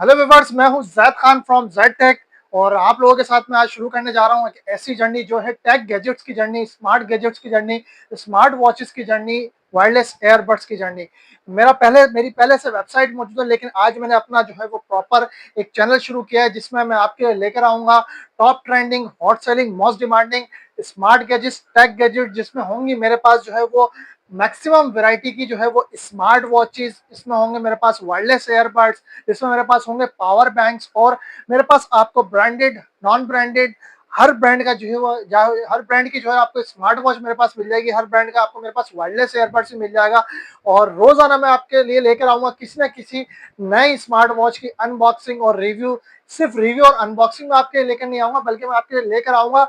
Hello viewers, मैं हूं Zaid Khan from Z Tech. और आप लोगों के साथ मैं आज शुरू करने जा रहा हूं एक ऐसी जर्नी जो है टेक गैजेट्स की जर्नी, स्मार्ट गैजेट्स की जर्नी, स्मार्ट वॉचेस की जर्नी, वायरलेस एयरबड्स की जर्नी। मेरी पहले से वेबसाइट मौजूद है, लेकिन आज मैंने अपना जो है वो प्रॉपर एक चैनल शुरू किया है जिसमें मैं आपके लिए लेकर आऊंगा top trending, hot selling, most demanding smart gadgets, tech gadget, जिसमें होंगी मेरे पास जो है वो मैक्सिमम वैरायटी की जो है वो स्मार्ट वॉचेस। इसमें होंगे मेरे पास वायरलेस एयरबड्स, इसमें मेरे पास होंगे पावर बैंक्स, और मेरे पास आपको ब्रांडेड, नॉन ब्रांडेड, हर ब्रांड का जो है वो हर ब्रांड की जो है आपको स्मार्ट वॉच मेरे पास मिल जाएगी। हर ब्रांड का आपको मेरे पास वायरलेस एयरबड्स भी मिल जाएगा। और रोजाना मैं आपके लिए लेकर आऊंगा किसी ना किसी नई स्मार्ट वॉच की अनबॉक्सिंग और रिव्यू। सिर्फ रिव्यू और अनबॉक्सिंग में आपके लिए लेकर नहीं आऊंगा, बल्कि मैं आपके लिए लेकर आऊंगा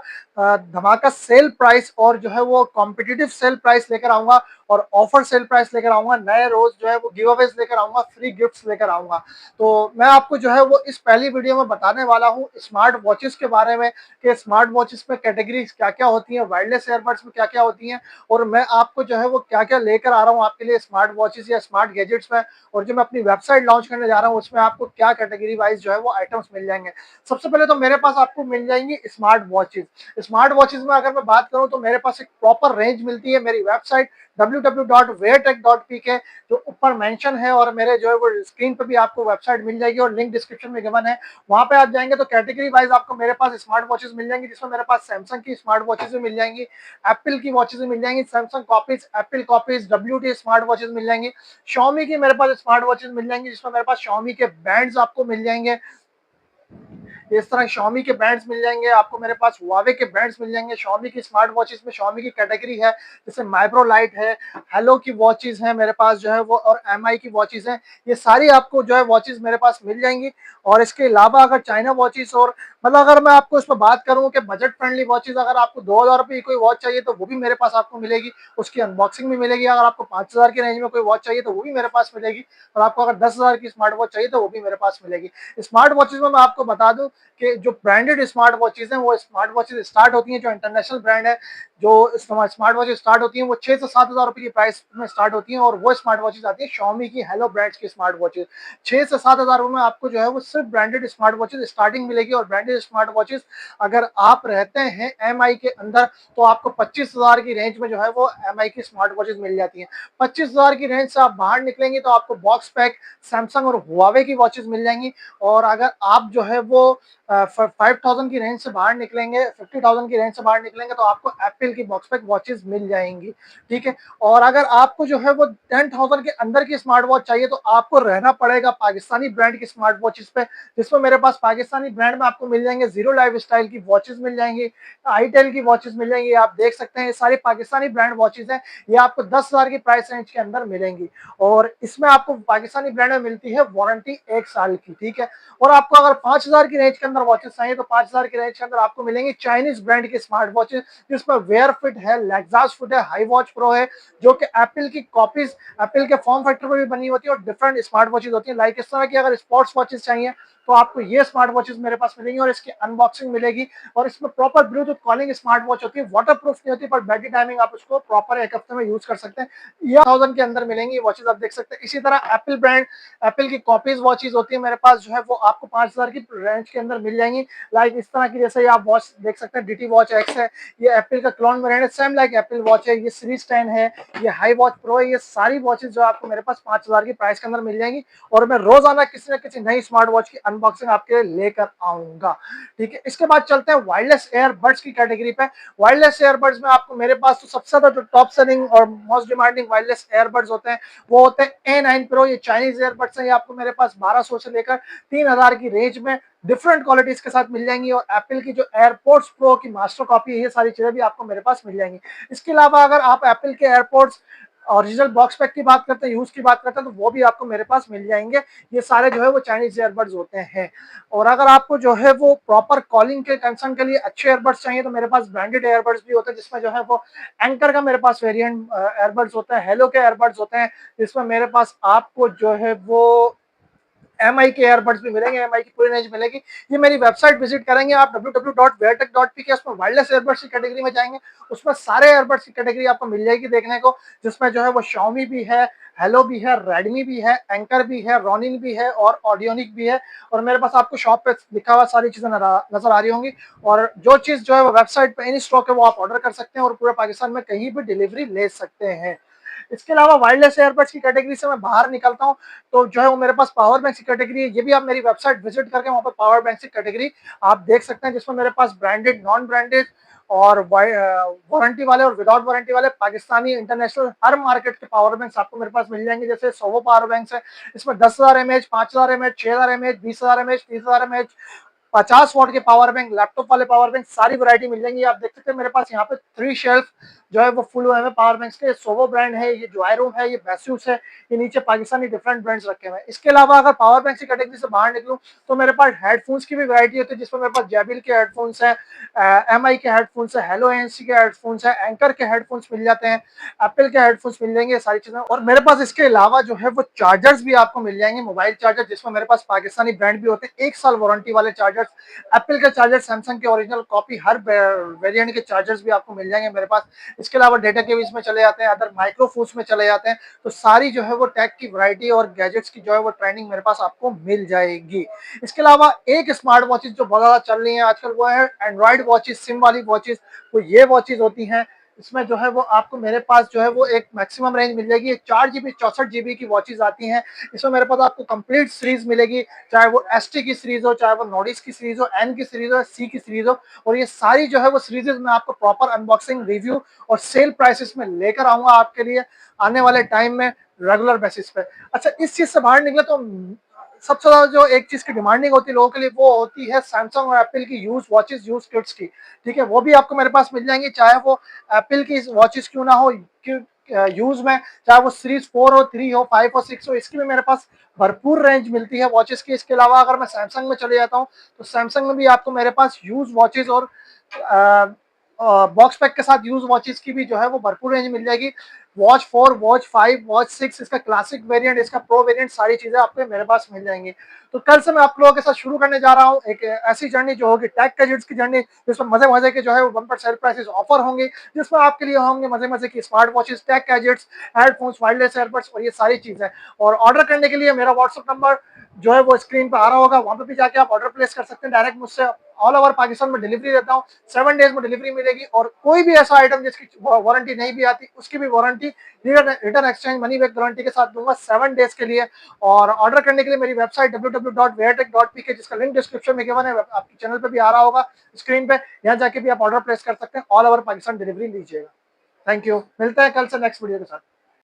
धमाका सेल प्राइस, और जो है वो कॉम्पिटिटिव सेल प्राइस लेकर आऊंगा, और ऑफर सेल प्राइस लेकर आऊंगा। नए रोज जो है वो गिव अवेज लेकर आऊंगा, फ्री गिफ्ट्स लेकर आऊंगा। तो मैं आपको जो है वो इस पहली वीडियो में बताने वाला हूँ स्मार्ट वॉचेस के बारे में, कि स्मार्ट वॉचेस में कैटेगरीज क्या क्या होती हैं, वायरलेस एयरबड्स में क्या क्या होती हैं, और मैं आपको जो है वो क्या क्या लेकर आ रहा हूँ आपके लिए स्मार्ट वॉचेस या स्मार्ट गैजेट्स में। और जो मैं अपनी वेबसाइट लॉन्च करने जा रहा हूँ उसमें आपको क्या कैटेगरी वाइज जो है वो आइटम्स मिल जाएंगे। सबसे पहले तो मेरे पास आपको मिल जाएंगी स्मार्ट वॉचेस। स्मार्ट वॉचेस में अगर मैं बात करूं तो मेरे पास एक प्रॉपर रेंज मिलती है। मेरी वेबसाइट www.weartech.pk जो ऊपर मेंशन है, और मेरे जो है वो स्क्रीन पर भी आपको वेबसाइट मिल जाएगी, और लिंक डिस्क्रिप्शन में गिवन है। वहां पे आप जाएंगे तो कैटेगरी वाइज आपको मेरे पास स्मार्ट वॉचेस मिल जाएंगी, जिसमें मेरे पास सैमसंग की स्मार्ट वॉचेस भी मिल जाएंगी, एप्पल की वॉचेस भी मिल जाएंगी, Samsung copies, Apple copies, WT smart watches मिल जाएंगी, Xiaomi की मेरे पास स्मार्ट वॉचेस मिल जाएंगी, जिसमें मेरे पास Xiaomi के बैंड्स आपको मिल जाएंगे। इस तरह Xiaomi के ब्रांड्स मिल जाएंगे आपको, मेरे पास Huawei के ब्रांड्स मिल जाएंगे। Xiaomi की स्मार्ट वॉचेस में Xiaomi की कैटेगरी है, जैसे माइक्रो लाइट है, हेलो की वॉचेस है मेरे पास जो है वो, और MI की वॉचेस हैं। ये सारी आपको जो है वॉचेस मेरे पास मिल जाएंगी। और इसके अलावा अगर चाइना वॉचेस, और मतलब अगर मैं आपको इसमें बात करूं कि बजट फ्रेंडली वॉचेस, अगर आपको 2000 रुपये की कोई वॉच चाहिए तो वो भी मेरे पास आपको मिलेगी, उसकी अनबॉक्सिंग भी मिलेगी। अगर आपको 5000 की रेंज में कोई वॉच चाहिए तो वो भी मेरे पास मिलेगी, और आपको अगर 10,000 की स्मार्ट वॉच चाहिए तो वो भी मेरे पास मिलेगी। स्मार्ट वॉचेस में मैं आपको बता दूं कि जो ब्रांडेड स्मार्ट वॉचेस हैं वो स्मार्ट वॉचेस स्टार्ट होती हैं, जो इंटरनेशनल ब्रांड है, जो स्मार्ट वॉचेस स्टार्ट होती हैं वो 6 से 7 हजार रुपए की प्राइस में स्टार्ट होती हैं। और वो स्मार्ट वॉचेस आती है Xiaomi की हेलो ब्रांड्स की स्मार्ट वॉचेस। 6 से 7 हजार रुपए में आपको जो है वो सिर्फ ब्रांडेड स्मार्ट वॉचेस स्टार्टिंग मिलेगी। और ब्रांडेड स्मार्ट वॉचेस अगर आप रहते हैं MI के अंदर तो आपको 25,000 की रेंज में जो है वो MI की स्मार्ट वॉचेस मिल जाती हैं। 25,000 की रेंज से आप बाहर निकलेंगे तो आपको बॉक्स पैक सैमसंग और Huawei की वॉचेस मिल जाएंगी। और अगर आप जो है वो 5000 की रेंज से बाहर निकलेंगे, 50,000 की रेंज से बाहर निकलेंगे तो आपको एप्पल की बॉक्स पैक वॉचेस मिल जाएंगी। ठीक है। और अगर आपको जो है वो 10,000 के अंदर की स्मार्ट वॉच चाहिए तो आपको रहना पड़ेगा पाकिस्तानी ब्रांड की स्मार्ट वॉचेस पे, जिसमें मेरे पास पाकिस्तानी ब्रांड में आपको मिल जाएंगे जीरो लाइफ स्टाइल की वॉचेस मिल जाएंगी, आईटेल की वॉचेस मिल जाएंगी। आप देख सकते हैं ये सारी पाकिस्तानी ब्रांड वॉचेस हैं। ये आपको 10,000 की प्राइस रेंज के अंदर मिलेंगी, और इसमें आपको पाकिस्तानी ब्रांड में मिलती है वारंटी 1 साल की। ठीक है। और आपको अगर 5,000 की रेंज के अंदर वॉचेस चाहिए तो 5,000 की रेंज के अंदर आपको मिलेंगी चाइनीज ब्रांड की स्मार्ट वॉचेस, जिसमें वेयर फिट है, लेक्सास फिट है, हाई वॉच प्रो है, जो कि एप्पल की कॉपीज, एप्पल के फॉर्म फैक्टर पर भी बनी होती है, और डिफरेंट स्मार्ट वॉचेस होती है। लाइक इस तरह की अगर स्पोर्ट्स वॉचेस चाहिए तो आपको ये स्मार्ट वॉचेस मेरे पास मिलेंगी, और इसकी अनबॉक्सिंग मिलेगी। और इसमें proper Bluetooth calling smart watch होती है, वाटर प्रूफ नहीं होती, पर बैटरी टाइमिंग आप उसको प्रॉपर 1 हफ्ते में यूज कर सकते हैं। ये 1000 के अंदर मिलेंगी वॉचेस, आप देख सकते हैं। इसी तरह एप्पल ब्रांड, एप्पल की कॉपीज वॉचेस होती है मेरे पास जो है वो आपको 5,000 की रेंज के अंदर मिल जाएंगी। लाइक इस तरह की, जैसे आप वॉच देख सकते हैं, DT वॉच एक्स है, ये एप्पल का क्लोन ब्रांड है, सेम लाइक एप्पल वॉच है। ये सीरीज 10 है, ये हाई वॉच प्रो है। ये सारी वॉचेस जो आपको मेरे पास 5,000 की प्राइस के अंदर मिल जाएंगी, और मैं रोजाना किसी न किसी नई स्मार्ट वॉच की अनबॉक्सिंग आपके लिए लेकर आऊंगा। ठीक है। इसके बाद चलते हैं वायरलेस एयरबड्स की कैटेगरी पे। वायरलेस एयरबड्स में आपको मेरे पास तो सबसे ज्यादा जो टॉप सेलिंग और मोस्ट डिमांडिंग वायरलेस एयरबड्स होते हैं वो होते हैं A9 प्रो। ये चाइनीज एयरबड्स हैं, ये आपको मेरे पास 1200 से लेकर 3,000 की रेंज में डिफरेंट क्वालिटीज के साथ मिल जाएंगी। और एप्पल की जो एयरपोर्ट्स प्रो की मास्टर कॉपी है, ये सारी चीजें भी आपको मेरे पास मिल जाएंगी। इसके अलावा अगर आप एप्पल के एयरपोर्ट्स ओरिजिनल बॉक्स पैक की बात करते हैं, यूज की बात करते हैं, तो वो भी आपको मेरे पास मिल जाएंगे। ये सारे जो है वो चाइनीज एयरबड्स होते हैं। और अगर आपको जो है वो प्रॉपर कॉलिंग के कंसर्न के लिए अच्छे एयरबड्स चाहिए तो मेरे पास ब्रांडेड एयरबड्स भी होते हैं, जिसमें जो है वो एंकर का मेरे पास वेरिएंट एयरबड्स होता है, हेलो के एयरबड्स होते हैं, जिसमें मेरे पास आपको जो है वो एमआई के एयरबड्स भी मिलेंगे, एमआई की पूरी रेंज मिलेगी। ये मेरी वेबसाइट विजिट करेंगे आप www.weartech.pk, उसमें वायरलेस एयरबड्स की कैटेगरी में जाएंगे, उसमें सारे एयरबड्स की कैटेगरी आपको मिल जाएगी देखने को, जिसमें जो है वो Xiaomi भी है, हेलो भी है, रेडमी भी है, एंकर भी है, रोनिन भी है और ऑडियोनिक भी है। और मेरे पास आपको शॉप पे लिखा हुआ सारी चीजें नजर आ रही होंगी। और जो चीज जो है वो वेबसाइट पे इन स्टॉक है वो आप ऑर्डर कर सकते हैं और पूरे पाकिस्तान में कहीं भी डिलीवरी ले सकते हैं। इसके अलावा वायरलेस एयरबड्स की कैटेगरी से मैं बाहर निकलता हूँ, तो जो है वो मेरे पास पावर बैंक की कैटेगरी है। ये भी आप मेरी वेबसाइट विजिट करके वहाँ पर पावर बैंक की कैटेगरी आप देख सकते हैं, जिसमें मेरे पास ब्रांडेड, नॉन ब्रांडेड और वारंटी वाले और विदाउट वारंटी वाले पाकिस्तानी, इंटरनेशनल हर मार्केट के पावर बैंक्स आपको मेरे पास मिल जाएंगे। जैसे सोवो पावर बैंक है, इसमें 10,000 mAh, 5,000 mAh, 6,000 mAh, 20,000 mAh, 30,000 mAh, 50 वाट के पावर बैंक, लैपटॉप वाले पावर बैंक, सारी वैरायटी मिल जाएंगी। आप देख सकते हैं मेरे पास यहाँ पे 3 शेल्फ जो है वो फुल हुए हैं पावर बैंक्स के। सोवो ब्रांड है, ये जोयरूम है, ये बेस्यूस है, ये नीचे पाकिस्तानी डिफरेंट ब्रांड्स रखे हुए हैं। इसके अलावा अगर पावर बैंक की कैटेगरी से बाहर निकलूं तो मेरे पास हेडफोन्स की भी वैरायटी होती है, जिसमें मेरे पास जेबिल के हेडफोन्स है, एमआई के हेडफोन्स है, हेलो एनसी के हेडफोन्स है, एंकर के हेडफोन्स मिल जाते हैं, एप्पल के हेडफोन्स मिल जाएंगे, सारी चीजें। और मेरे पास इसके अलावा जो है वो चार्जर्स भी आपको मिल जाएंगे, मोबाइल चार्जर, जिसमें मेरे पास पाकिस्तानी ब्रांड भी होते हैं, 1 साल वारंटी वाले चार्जर्स, एप्पल के चार्जर, सैमसंग के ओरिजिनल कॉपी, हर वेरिएंट के चार्जर्स भी आपको मिल जाएंगे मेरे पास। इसके अलावा डेटा के इसमें चले जाते हैं, अदर माइक्रोफोन्स में चले जाते हैं। तो सारी जो है वो टेक की वैरायटी और गैजेट्स की जो है वो ट्रेनिंग मेरे पास आपको मिल जाएगी। इसके अलावा एक स्मार्ट वॉचेस जो बहुत ज्यादा चल रही है आजकल वो है एंड्रॉइड वॉचेस, सिम वाली वॉचेस। तो ये वॉचेस होती हैं, इसमें जो है वो आपको मेरे पास जो है वो एक मैक्सिमम रेंज मिल जाएगी। 4 GB 64 GB की वॉचेस आती हैं, इसमें मेरे पास आपको कंप्लीट सीरीज मिलेगी, चाहे वो एसटी की सीरीज हो, चाहे वो नोडिस की सीरीज हो, एन की सीरीज हो, सी की सीरीज हो। और ये सारी जो है वो सीरीजेस में आपको प्रॉपर अनबॉक्सिंग, रिव्यू और सेल प्राइसेस में लेकर आऊंगा आपके लिए आने वाले टाइम में, रेगुलर बेसिस पे। अच्छा, इस चीज से बाहर निकले तो सबसे ज्यादा जो एक चीज की डिमांडिंग होती है लोगों के लिए वो होती है सैमसंग और एप्पल की यूज वॉचेस, यूज किट्स की। ठीक है, वो भी आपको मेरे पास मिल जाएंगी, चाहे वो एप्पल की वॉचेस क्यों ना हो यूज में, चाहे वो सीरीज 4 हो, 3 हो, 5 हो, 6 हो, इसकी भी मेरे पास भरपूर रेंज मिलती है वॉचेस की। इसके अलावा अगर मैं सैमसंग में चले जाता हूँ तो सैमसंग में भी आपको मेरे पास यूज वॉचेस और बॉक्स पैक के साथ यूज वॉचेस की भी जो है वो भरपूर रेंज मिल जाएगी। वॉच 4, वॉच 5, वॉच 6, इसका क्लासिक वेरिएंट, इसका प्रो वेरिएंट, सारी चीजें आपको मेरे पास मिल जाएंगी। तो कल से मैं आप लोगों के साथ शुरू करने जा रहा हूँ एक ऐसी जर्नी जो होगी टेक गैजेट्स की जर्नी, जिसमें मजे मजे के जो है वो बम्पर सेल प्राइसेस ऑफर होंगे, जिसमें आपके लिए होंगे मजे मजे की smart watches, tech gadgets, headphones, wireless earbuds और ये सारी चीजें। और ऑर्डर करने के लिए मेरा व्हाट्सएप नंबर जो है वो स्क्रीन पर आ रहा होगा, वहां पर भी जाके आप ऑर्डर प्लेस कर सकते हैं डायरेक्ट मुझसे। ऑल ओवर पाकिस्तान में डिलीवरी देता हूँ, 7 डेज में डिलीवरी मिलेगी। और कोई भी ऐसा आइटम जिसकी वारंटी नहीं भी आती उसकी भी warranty return exchange money back guarantee के साथ दूंगा 7 डेज के लिए। और ऑर्डर करने के लिए मेरी वेबसाइट www.weartech.pk, जिसका लिंक डिस्क्रिप्शन में गिवन है, आपके चैनल पे भी आ रहा होगा स्क्रीन पे, यहाँ जाके भी आप ऑर्डर प्लेस कर सकते हैं। ऑल ओवर पाकिस्तान डिलीवरी लीजिएगा। थैंक यू, मिलते हैं कल से नेक्स्ट वीडियो के साथ।